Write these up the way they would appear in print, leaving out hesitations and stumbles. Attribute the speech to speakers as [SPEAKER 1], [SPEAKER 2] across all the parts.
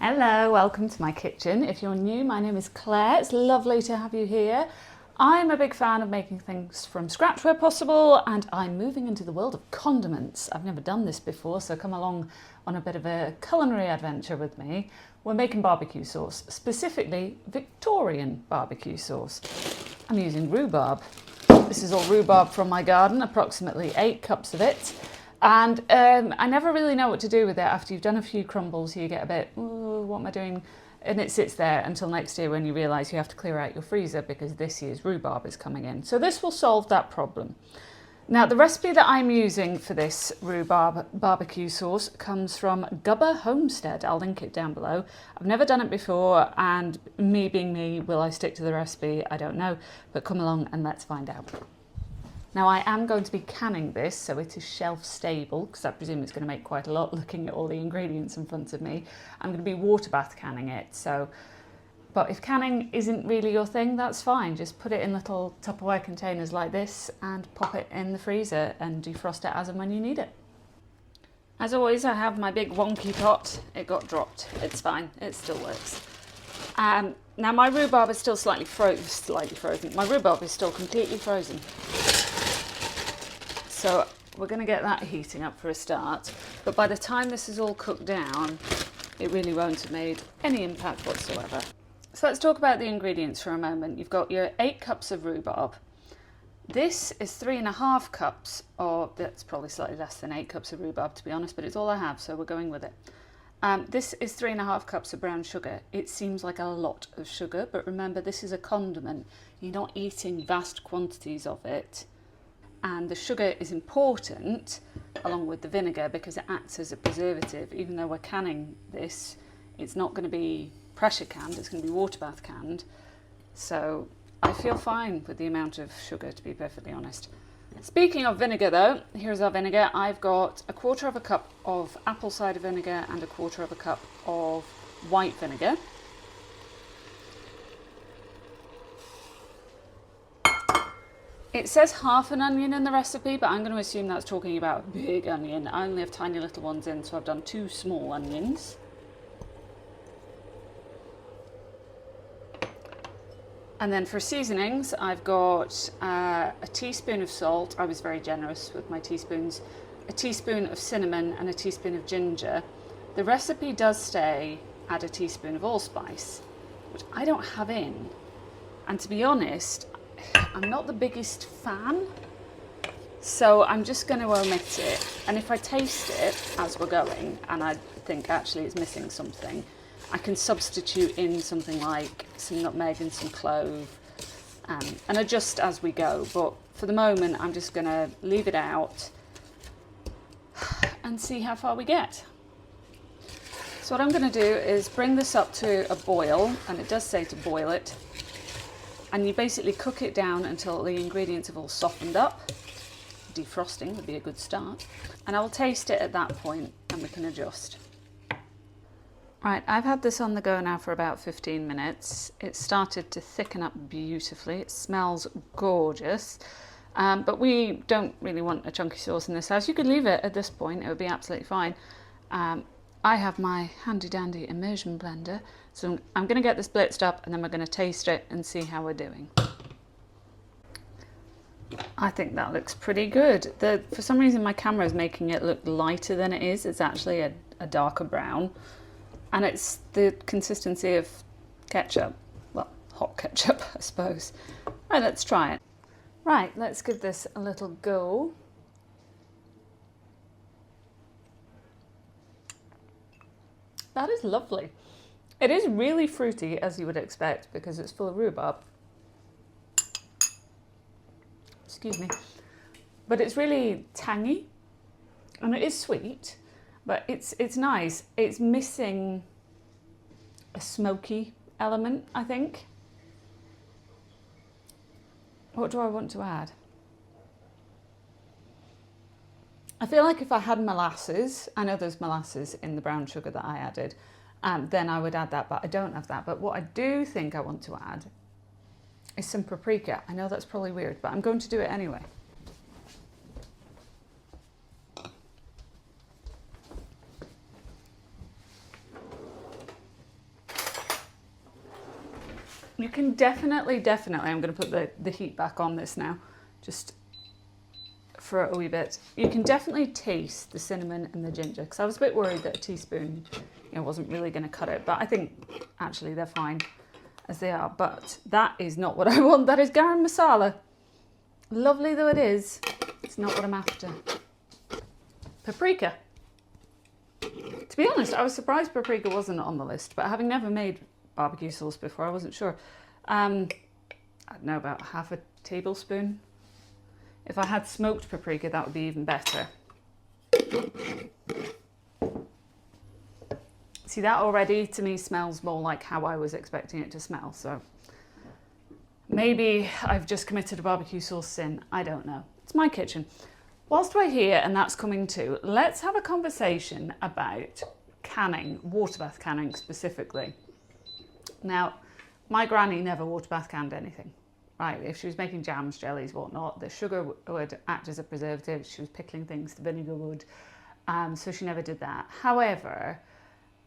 [SPEAKER 1] Hello, welcome to my kitchen. If you're new, my name is Claire. It's lovely to have you here. I'm a big fan of making things from scratch where possible, and I'm moving into the world of condiments. I've never done this before, so come along on a bit of a culinary adventure with me. We're making barbecue sauce, specifically Victorian barbecue sauce. I'm using rhubarb. This is all rhubarb from my garden, approximately 8 cups of it. And I never really know what to do with it. After you've done a few crumbles, you get a bit, oh, what am I doing? And it sits there until next year when you realise you have to clear out your freezer because this year's rhubarb is coming in. So this will solve that problem. Now, the recipe that I'm using for this rhubarb barbecue sauce comes from Gubba Homestead. I'll link it down below. I've never done it before, and me being me, will I stick to the recipe? I don't know, but come along and let's find out. Now, I am going to be canning this, so it is shelf stable, because I presume it's going to make quite a lot looking at all the ingredients in front of me. I'm going to be water bath canning it, but if canning isn't really your thing, that's fine. Just put it in little Tupperware containers like this and pop it in the freezer and defrost it as and when you need it. As always, I have my big wonky pot. It got dropped. It's fine. It still works. Now, my rhubarb is still slightly frozen. My rhubarb is still completely frozen. So we're going to get that heating up for a start, but by the time this is all cooked down, it really won't have made any impact whatsoever. So let's talk about the ingredients for a moment. You've got your 8 cups of rhubarb. This is 3.5 cups, or that's probably slightly less than 8 cups of rhubarb to be honest, but it's all I have, so we're going with it. This is 3.5 cups of brown sugar. It seems like a lot of sugar, but remember, this is a condiment. You're not eating vast quantities of it. And the sugar is important along with the vinegar because it acts as a preservative. Even though we're canning this, it's not going to be pressure canned, it's going to be water bath canned. So I feel fine with the amount of sugar, to be perfectly honest. Speaking of vinegar though, here's our vinegar. I've got 1/4 cup of apple cider vinegar and 1/4 cup of white vinegar. It says half an onion in the recipe, but I'm going to assume that's talking about a big onion. I only have tiny little ones in, so I've done 2 small onions. And then for seasonings, I've got a teaspoon of salt. I was very generous with my teaspoons. A teaspoon of cinnamon and a teaspoon of ginger. The recipe does say add a teaspoon of allspice, which I don't have in. And to be honest, I'm not the biggest fan, so I'm just going to omit it. And if I taste it as we're going and I think actually it's missing something, I can substitute in something like some nutmeg and some clove and adjust as we go. But for the moment, I'm just going to leave it out and see how far we get. So what I'm going to do is bring this up to a boil, and it does say to boil it. And you basically cook it down until the ingredients have all softened up. Defrosting would be a good start. And I will taste it at that point and we can adjust. Right, I've had this on the go now for about 15 minutes. It started to thicken up beautifully. It smells gorgeous. But we don't really want a chunky sauce in this house. You could leave it at this point, it would be absolutely fine. I have my handy dandy immersion blender, so I'm going to get this blitzed up and then we're going to taste it and see how we're doing. I think that looks pretty good. For some reason my camera is making it look lighter than it is. It's actually a darker brown, and it's the consistency of ketchup. Well, hot ketchup, I suppose. Right, let's try it. Right, let's give this a little go. That is lovely. It is really fruity, as you would expect, because it's full of rhubarb. Excuse me. But it's really tangy, and it is sweet, but it's nice. It's missing a smoky element, I think. What do I want to add? I feel like if I had molasses, I know there's molasses in the brown sugar that I added, then I would add that, but I don't have that. But what I do think I want to add is some paprika. I know that's probably weird, but I'm going to do it anyway. You can definitely, I'm going to put the heat back on this now, just for a wee bit. You can definitely taste the cinnamon and the ginger, because I was a bit worried that a teaspoon, wasn't really going to cut it, but I think actually they're fine as they are. But that is not what I want. That is garam masala. Lovely though it is, it's not what I'm after. Paprika. To be honest, I was surprised paprika wasn't on the list, but having never made barbecue sauce before, I wasn't sure. I don't know, about half a tablespoon. If I had smoked paprika, that would be even better. See, that already to me smells more like how I was expecting it to smell, so maybe I've just committed a barbecue sauce sin. I don't know. It's my kitchen. Whilst we're here, and that's coming too, let's have a conversation about canning, water bath canning specifically. Now, my granny never water bath canned anything, right? If she was making jams, jellies, whatnot, the sugar would act as a preservative. She was pickling things, the vinegar would, so she never did that. However,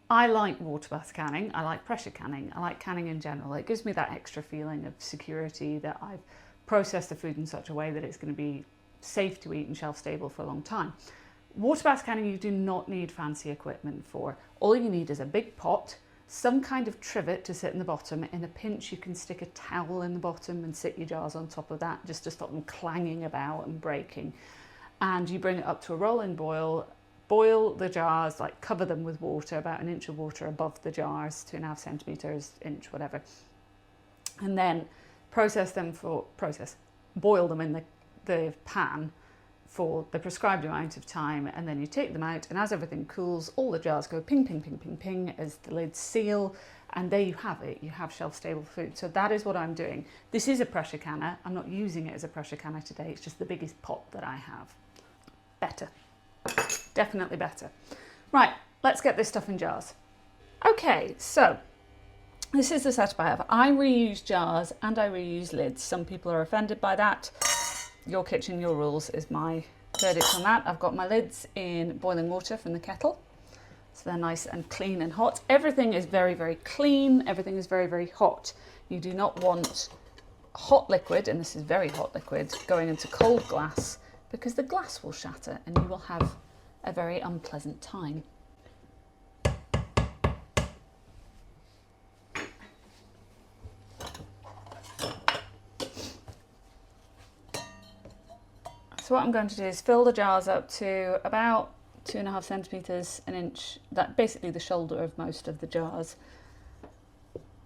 [SPEAKER 1] I like water bath canning, I like pressure canning, I like canning in general. It gives me that extra feeling of security that I've processed the food in such a way that it's going to be safe to eat and shelf stable for a long time. Water bath canning you do not need fancy equipment for. All you need is a big pot, some kind of trivet to sit in the bottom. In a pinch you can stick a towel in the bottom and sit your jars on top of that just to stop them clanging about and breaking. And you bring it up to a rolling boil, boil the jars, like cover them with water, about an inch of water above the jars, 2.5 centimetres, inch, whatever. And then boil them in the pan for the prescribed amount of time, and then you take them out, and as everything cools, all the jars go ping, ping, ping, ping, ping as the lids seal, and there you have it. You have shelf-stable food. So that is what I'm doing. This is a pressure canner. I'm not using it as a pressure canner today. It's just the biggest pot that I have. Better. Definitely better. Right, let's get this stuff in jars. Okay, so this is the setup I have. I reuse jars and I reuse lids. Some people are offended by that. Your kitchen, your rules is my verdict on that. I've got my lids in boiling water from the kettle. So they're nice and clean and hot. Everything is very, very clean. Everything is very, very hot. You do not want hot liquid, and this is very hot liquid, going into cold glass, because the glass will shatter and you will have a very unpleasant time. So what I'm going to do is fill the jars up to about 2.5 centimetres, an inch, that basically the shoulder of most of the jars.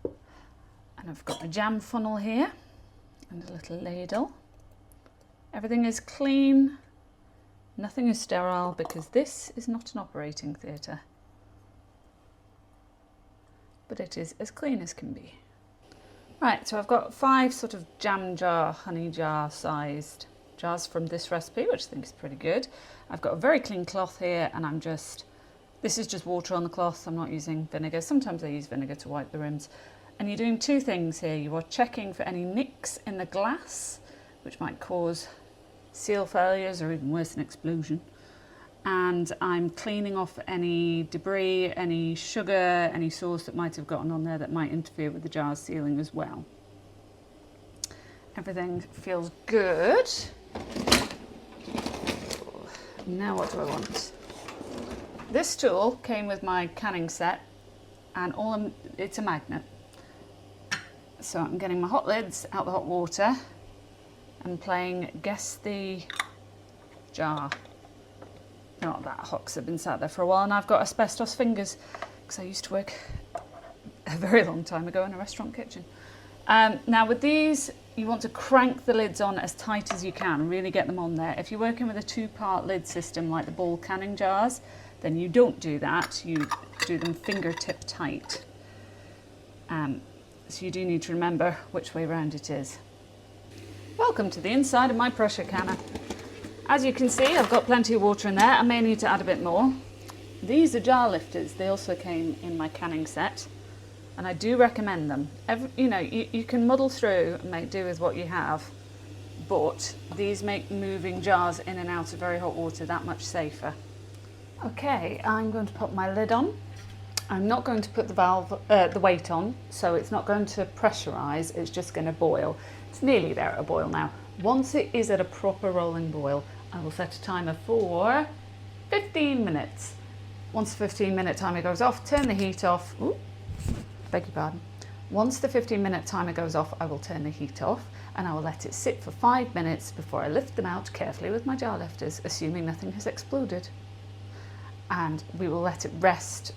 [SPEAKER 1] And I've got a jam funnel here and a little ladle. Everything is clean, nothing is sterile, because this is not an operating theatre. But it is as clean as can be. Right, so I've got 5 sort of jam jar, honey jar sized jars from this recipe, which I think is pretty good. I've got a very clean cloth here, and this is just water on the cloth. I'm not using vinegar. Sometimes I use vinegar to wipe the rims. And you're doing 2 things here. You are checking for any nicks in the glass, which might cause seal failures or even worse, an explosion. And I'm cleaning off any debris, any sugar, any sauce that might have gotten on there that might interfere with the jar's sealing as well. Everything feels good. Now what do I want? This tool came with my canning set, and it's a magnet. So I'm getting my hot lids out the hot water and playing guess the jar. They're not that hot because they've been sat there for a while, and I've got asbestos fingers because I used to work a very long time ago in a restaurant kitchen. Now with these, you want to crank the lids on as tight as you can, really get them on there. If you're working with a 2-part lid system like the ball canning jars, then you don't do that. You do them fingertip tight. So you do need to remember which way round it is. Welcome to the inside of my pressure canner. As you can see, I've got plenty of water in there. I may need to add a bit more. These are jar lifters. They also came in my canning set, and I do recommend them. You can muddle through and make do with what you have, but these make moving jars in and out of very hot water that much safer. Okay, I'm going to put my lid on. I'm not going to put the weight on, so it's not going to pressurize, it's just going to boil. It's nearly there at a boil now. Once it is at a proper rolling boil, I will set a timer for 15 minutes. Once the 15-minute timer goes off, turn the heat off. Ooh, beg your pardon. Once the 15-minute timer goes off, I will turn the heat off and I will let it sit for 5 minutes before I lift them out carefully with my jar lifters, assuming nothing has exploded. And we will let it rest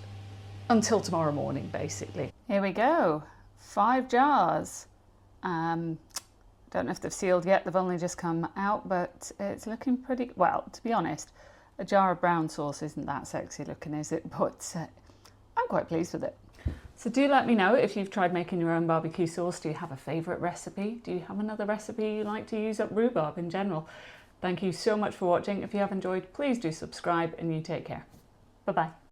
[SPEAKER 1] until tomorrow morning, basically. Here we go, 5 jars. Don't know if they've sealed yet, they've only just come out, but it's looking pretty, well, to be honest, a jar of brown sauce isn't that sexy looking, is it? But I'm quite pleased with it. So do let me know if you've tried making your own barbecue sauce. Do you have a favourite recipe? Do you have another recipe you like to use up rhubarb in general? Thank you so much for watching. If you have enjoyed, please do subscribe and you take care. Bye-bye.